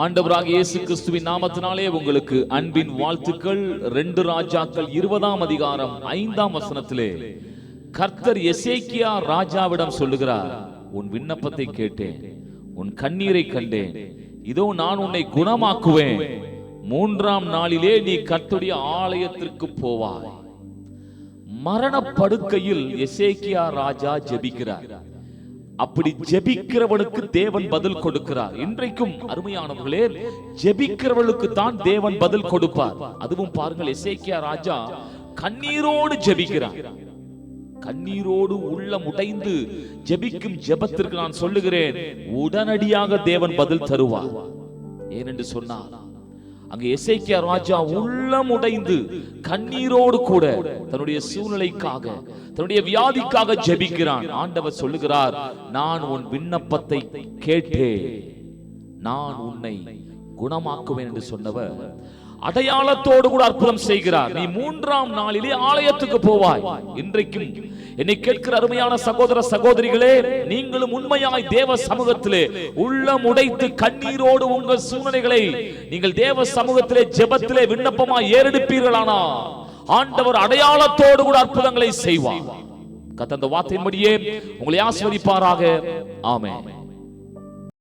ஆண்டவராகிய இயேசு கிறிஸ்துவின் நாமத்தினாலே உங்களுக்கு அன்பின் வாழ்த்துக்கள். 2 ராஜாக்கள் 20ஆம் அதிகாரம் 5ஆம் வசனத்திலே கர்த்தர் எசேக்கியா ராஜாவிடம் சொல்லுகிறார், உன் விண்ணப்பத்தை கேட்டேன், உன் கண்ணீரை கண்டேன், இதோ நான் உன்னை குணமாக்குவேன், 3ஆம் நாளிலே நீ கர்த்தருடைய ஆலயத்திற்கு போவாய். மரண படுக்கையில் எசேக்கியா ராஜா ஜெபிக்கிறார். அப்படி ஜெபிக்கிறவனுக்கு தேவன் பதில் கொடுக்கிறார். இன்றைக்கும் அருமையானவர்களே, ஜெபிக்கிறவனுக்கு தான் தேவன் பதில் கொடுப்பார். அதுவும் பாருங்கள், எசேக்கியா ராஜா கண்ணீரோடு ஜெபிக்கிறார். கண்ணீரோடு உள்ளம் உடைந்து ஜெபிக்கும் ஜெபத்திற்கு நான் சொல்லுகிறேன், உடனடியாக தேவன் பதில் தருவார். ஏனென்று சொன்னார், அங்கே எசேக்கியா ராஜா உள்ளம் உடைந்து கண்ணீரோடு கூட தன்னுடைய சூழ்நிலைக்காக, தன்னுடைய வியாதிக்காக ஜெபிக்கிறான். ஆண்டவர் சொல்லுகிறார், நான் உன் விண்ணப்பத்தை கேட்டேன், நான் உன்னை குணமாக்குவேன் என்று சொன்னவர் அடையாளத்தோடு கூட அற்புதம் செய்கிறார். நீ 3ஆம் நாளிலே ஆலயத்துக்கு போவாய். இன்றைக்கும் என்னை கேட்கிற அருமையான சகோதர சகோதரிகளே, நீங்களும் உண்மையாய் தேவ சமூகத்திலே உள்ளம் உடைத்து கண்ணீரோடு உங்கள் சூழ்நிலைகளை நீங்கள் தேவ சமூகத்திலே ஜெபத்திலே விண்ணப்பமாய் ஏறெடுப்பீர்களானா ஆண்டவர் அடையாளத்தோடு கூட அற்புதங்களை செய்வார். கர்த்தர் அந்த வார்த்தையின்படியே உங்களை ஆசீர்வதிப்பாராக. ஆமென்.